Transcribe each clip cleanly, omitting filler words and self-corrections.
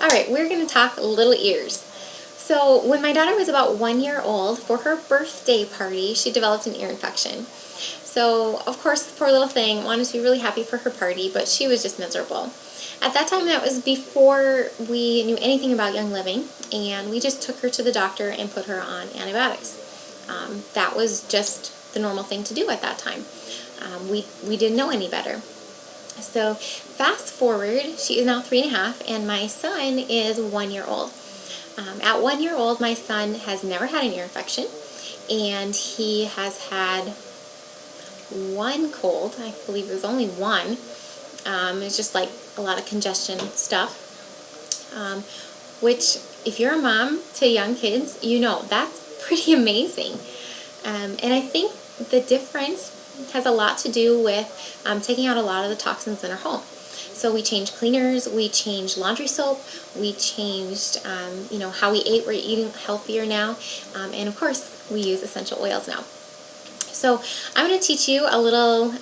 Alright, we're going to talk little ears. So when my daughter was about 1 year old, for her birthday party, she developed an ear infection. So, of course, the poor little thing wanted to be really happy for her party, but she was just miserable. At that time, that was before we knew anything about Young Living, and we just took her to the doctor and put her on antibiotics. That was just the normal thing to do at that time. We didn't know any better. So fast forward, she is now 3.5, and my son is 1 year old. At 1 year old, my son has never had an ear infection, and he has had one cold. I believe it was only one. It's just like a lot of congestion stuff, which if you're a mom to young kids, you know that's pretty amazing. And I think the difference has a lot to do with taking out a lot of the toxins in our home. So we changed cleaners, we changed laundry soap, we changed how we ate. We're eating healthier now, and of course we use essential oils now. So I'm going to teach you a little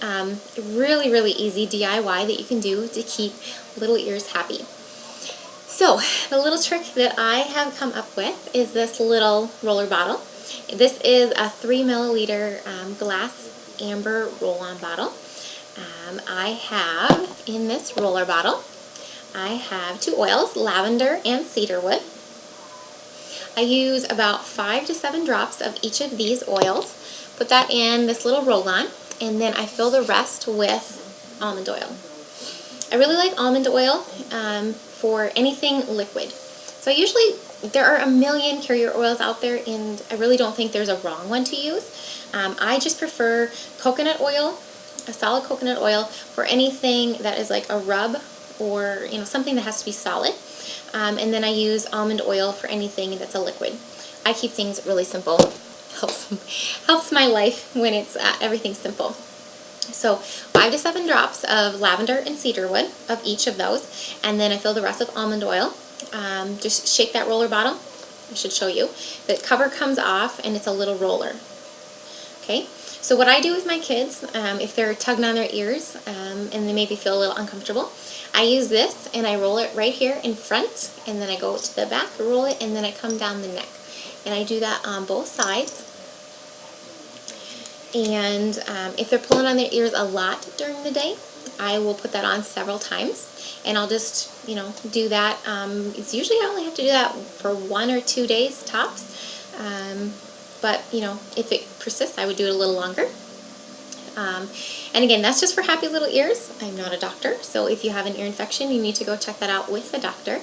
really easy DIY that you can do to keep little ears happy. So the little trick that I have come up with is this little roller bottle. This is a 3 milliliter glass amber roll-on bottle. I have in this roller bottle, I have 2 oils, lavender and cedarwood. I use about 5 to 7 drops of each of these oils. Put that in this little roll-on, and then I fill the rest with almond oil. I really like almond oil for anything liquid. So usually there are a million carrier oils out there, and I really don't think there's a wrong one to use. I just prefer coconut oil, a solid coconut oil, for anything that is like a rub or something that has to be solid. And then I use almond oil for anything that's a liquid. I keep things really simple. Helps my life when it's everything's simple. So 5 to 7 drops of lavender and cedarwood of each of those, and then I fill the rest with almond oil. Just shake that roller bottle. I should show you. The cover comes off and it's a little roller. Okay, so what I do with my kids, if they're tugging on their ears and they maybe feel a little uncomfortable, I use this and I roll it right here in front, and then I go to the back, roll it, and then I come down the neck. And I do that on both sides. And if they're pulling on their ears a lot during the day, I will put that on several times, and I'll just do that. It's usually I only have to do that for 1 or 2 days tops, but if it persists, I would do it a little longer. And again, that's just for happy little ears. I'm not a doctor, so if you have an ear infection, you need to go check that out with the doctor.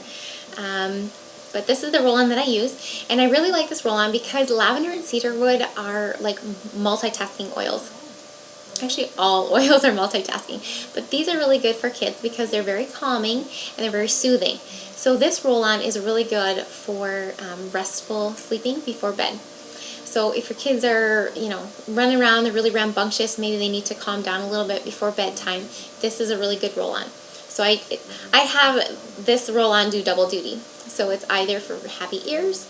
But this is the roll-on that I use, and I really like this roll-on because lavender and cedarwood are like multitasking oils. Actually, all oils are multitasking, but these are really good for kids because they're very calming and they're very soothing. So this roll-on is really good for restful sleeping before bed. So if your kids are, running around, they're really rambunctious, maybe they need to calm down a little bit before bedtime, this is a really good roll-on. So I have this roll-on do double duty. So it's either for happy ears,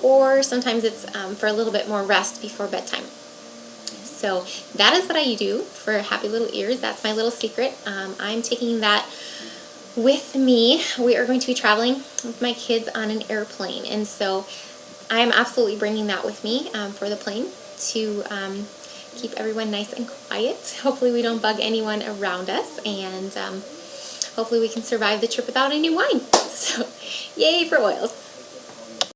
or sometimes it's for a little bit more rest before bedtime. So that is what I do for happy little ears. That's my little secret. I'm taking that with me. We are going to be traveling with my kids on an airplane, and so I am absolutely bringing that with me for the plane to keep everyone nice and quiet. Hopefully we don't bug anyone around us, and hopefully we can survive the trip without any wine. So, yay for oils.